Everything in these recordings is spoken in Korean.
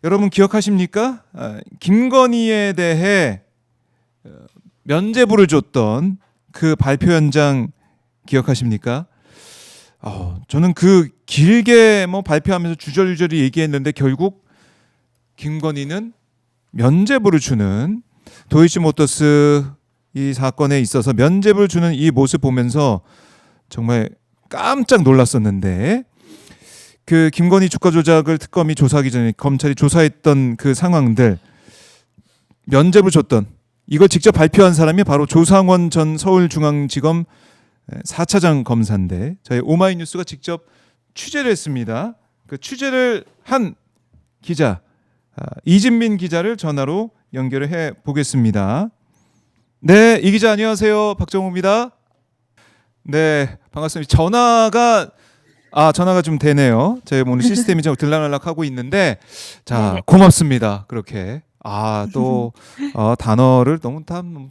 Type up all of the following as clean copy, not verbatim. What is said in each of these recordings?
여러분 기억하십니까? 김건희에 대해 면죄부를 줬던 그 발표 현장 기억하십니까? 저는 그 길게 발표하면서 주저리주저리 얘기했는데 결국 김건희는 면죄부를 주는, 도이치모터스 이 사건에 있어서 면죄부를 주는 이 모습 보면서 정말 깜짝 놀랐었는데, 그 김건희 주가 조작을 특검이 조사하기 전에 검찰이 조사했던 그 상황들, 면죄부 줬던 이걸 직접 발표한 사람이 바로 조상원 전 서울중앙지검 4차장 검사인데, 저희 오마이뉴스가 직접 취재를 했습니다. 그 취재를 한 기자, 이진민 기자를 전화로 연결을 해 보겠습니다. 네, 이 기자 안녕하세요. 박정호입니다. 네, 반갑습니다. 전화가 좀 되네요. 저희 오늘 시스템이 좀 들락날락하고 있는데, 자, 네네. 고맙습니다. 그렇게 또 단어를 너무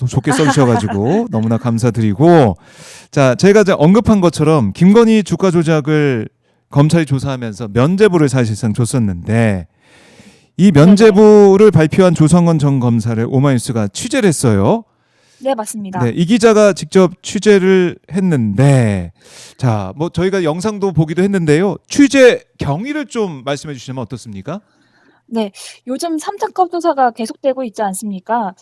좋게 써주셔가지고 너무나 감사드리고, 자, 저희가 이제 언급한 것처럼 김건희 주가 조작을 검찰이 조사하면서 면죄부를 사실상 줬었는데, 이 면죄부를 발표한 조성원 전 검사를 오마이뉴스가 취재를 했어요. 네, 맞습니다. 네, 이 기자가 직접 취재를 했는데, 자, 저희가 영상도 보기도 했는데요. 취재 경위를 좀 말씀해 주시면 어떻습니까? 네, 요즘 3차권 조사가 계속되고 있지 않습니까?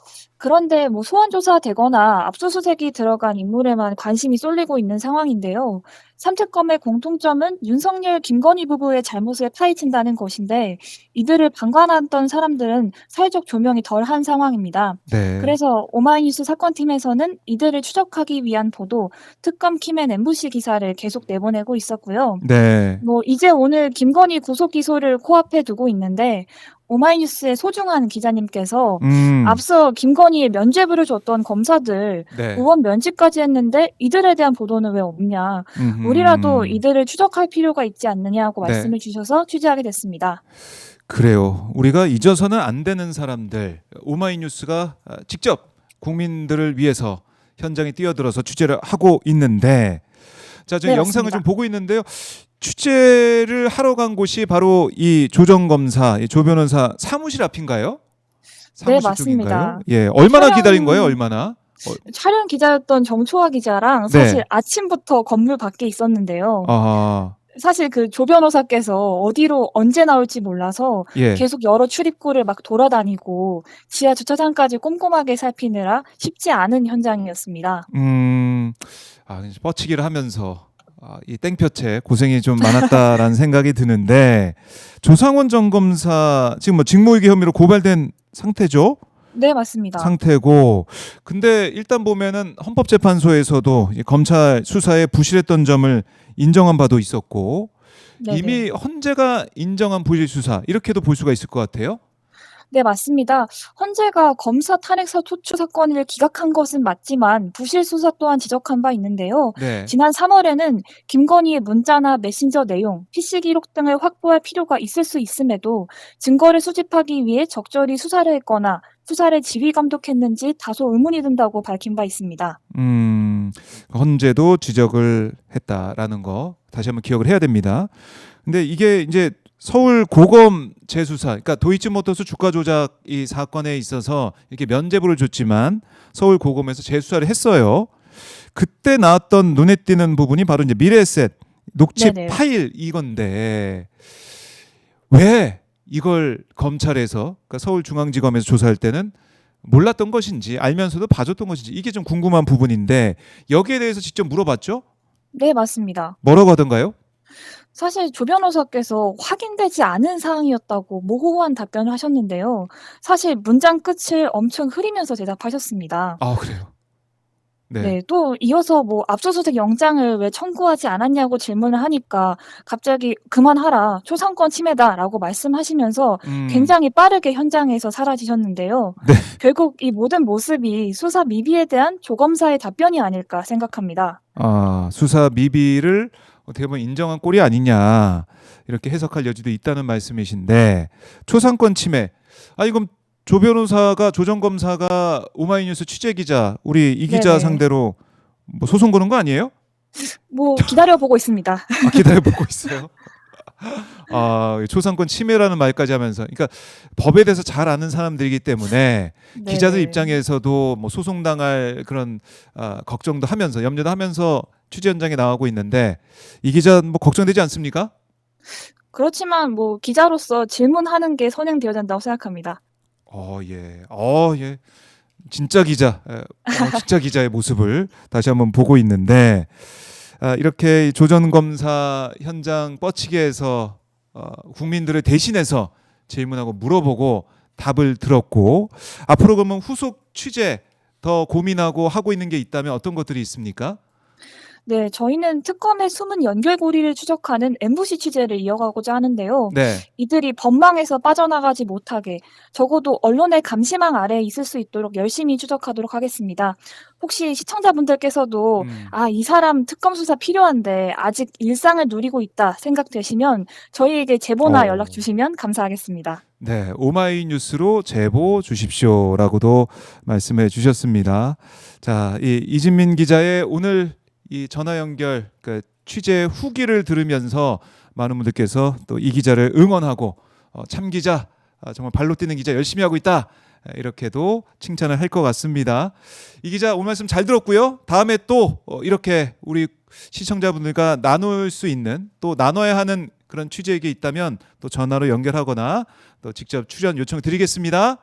그런데 소환 조사되거나 압수수색이 들어간 인물에만 관심이 쏠리고 있는 상황인데요. 3차권의 공통점은 윤석열, 김건희 부부의 잘못을 파헤친다는 것인데, 이들을 방관했던 사람들은 사회적 조명이 덜한 상황입니다. 네. 그래서 오마이뉴스 사건팀에서는 이들을 추적하기 위한 보도, 특검 키맨 MBC 기사를 계속 내보내고 있었고요. 네. 이제 오늘 김건희 구속 기소를 코앞에 두고 있는데, 오마이뉴스의 소중한 기자님께서 앞서 김건희의 면죄부를 줬던 검사들 네. 의원 면직까지 했는데 이들에 대한 보도는 왜 없냐, 우리라도 이들을 추적할 필요가 있지 않느냐고 네. 말씀을 주셔서 취재하게 됐습니다. 그래요. 우리가 잊어서는 안 되는 사람들, 오마이뉴스가 직접 국민들을 위해서 현장에 뛰어들어서 취재를 하고 있는데, 자, 저희 네, 영상을 맞습니다. 좀 보고 있는데요. 취재를 하러 간 곳이 바로 이 조정검사, 조 변호사 사무실 앞인가요? 네, 사무실 쪽인가요? 맞습니다. 예, 얼마나 기다린 거예요? 얼마나? 촬영 기자였던 정초화 기자랑 사실 아침부터 건물 밖에 있었는데요. 사실 그 조 변호사께서 어디로 언제 나올지 몰라서 계속 여러 출입구를 막 돌아다니고 지하 주차장까지 꼼꼼하게 살피느라 쉽지 않은 현장이었습니다. 뻗치기를 하면서 이 땡볕에 고생이 좀 많았다라는 생각이 드는데, 조상원 전 검사 지금 직무유기 혐의로 고발된 상태죠? 네, 맞습니다. 상태고, 근데 일단 보면은 헌법재판소에서도 검찰 수사에 부실했던 점을 인정한 바도 있었고, 네네. 이미 헌재가 인정한 부실 수사, 이렇게도 볼 수가 있을 것 같아요. 네, 맞습니다. 헌재가 검사 탄핵사 토추 사건을 기각한 것은 맞지만 부실 수사 또한 지적한 바 있는데요. 네. 지난 3월에는 김건희의 문자나 메신저 내용, PC 기록 등을 확보할 필요가 있을 수 있음에도 증거를 수집하기 위해 적절히 수사를 했거나 수사를 지휘 감독했는지 다소 의문이 든다고 밝힌 바 있습니다. 헌재도 지적을 했다라는 거 다시 한번 기억을 해야 됩니다. 근데 이게 이제 서울 고검 재수사, 그러니까 도이치모터스 주가 조작 이 사건에 있어서 이렇게 면죄부를 줬지만 서울 고검에서 재수사를 했어요. 그때 나왔던 눈에 띄는 부분이 바로 이제 미래에셋 녹취 네네. 파일 이건데, 왜 이걸 검찰에서, 그러니까 서울중앙지검에서 조사할 때는 몰랐던 것인지 알면서도 봐줬던 것인지, 이게 좀 궁금한 부분인데, 여기에 대해서 직접 물어봤죠? 네, 맞습니다. 뭐라고 하던가요? 사실 조 변호사께서 확인되지 않은 사항이었다고 모호한 답변을 하셨는데요. 사실 문장 끝을 엄청 흐리면서 대답하셨습니다. 그래요? 네. 네, 또 이어서 압수수색 영장을 왜 청구하지 않았냐고 질문을 하니까 갑자기 그만하라, 초상권 침해다라고 말씀하시면서 굉장히 빠르게 현장에서 사라지셨는데요. 네. 결국 이 모든 모습이 수사 미비에 대한 조 검사의 답변이 아닐까 생각합니다. 수사 미비를 어떻게 보면 인정한 꼴이 아니냐, 이렇게 해석할 여지도 있다는 말씀이신데, 초상권 침해, 그럼 조 변호사가, 조 전 검사가 오마이뉴스 취재 기자, 우리 이 기자 네네. 상대로 소송 거는 거 아니에요? 기다려보고 있습니다. 기다려보고 있어요. 초상권 침해라는 말까지 하면서, 그러니까 법에 대해서 잘 아는 사람들이기 때문에 기자들 네. 입장에서도 뭐 소송당할 그런 걱정도 하면서 염려도 하면서 취재 현장에 나가고 있는데 이 기자 뭐 걱정되지 않습니까? 그렇지만 뭐 기자로서 질문하는 게 선행되어야 된다고 생각합니다. 예. 예. 진짜 기자, 진짜 기자의 모습을 다시 한번 보고 있는데 이렇게 조 전 검사 현장 뻗치게해서 국민들을 대신해서 질문하고 물어보고 답을 들었고 앞으로 그러면 후속 취재 더 고민하고 하고 있는 게 있다면 어떤 것들이 있습니까? 네, 저희는 특검의 숨은 연결고리를 추적하는 엠부시 취재를 이어가고자 하는데요. 네. 이들이 법망에서 빠져나가지 못하게 적어도 언론의 감시망 아래에 있을 수 있도록 열심히 추적하도록 하겠습니다. 혹시 시청자분들께서도 음. 이 사람 특검 수사 필요한데 아직 일상을 누리고 있다 생각되시면 저희에게 제보나 어. 연락 주시면 감사하겠습니다. 네, 오마이뉴스로 제보 주십시오라고도 말씀해 주셨습니다. 자, 이 이진민 기자의 오늘 이 전화 연결 취재 후기를 들으면서 많은 분들께서 또 이 기자를 응원하고 참 기자, 정말 발로 뛰는 기자 열심히 하고 있다, 이렇게도 칭찬을 할 것 같습니다. 이 기자 오늘 말씀 잘 들었고요. 다음에 또 이렇게 우리 시청자분들과 나눌 수 있는, 또 나눠야 하는 그런 취재가 있다면 또 전화로 연결하거나 또 직접 출연 요청 드리겠습니다.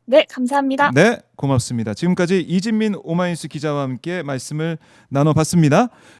네, 감사합니다. 네, 고맙습니다. 지금까지 이진민 오마이뉴스 기자와 함께 말씀을 나눠봤습니다.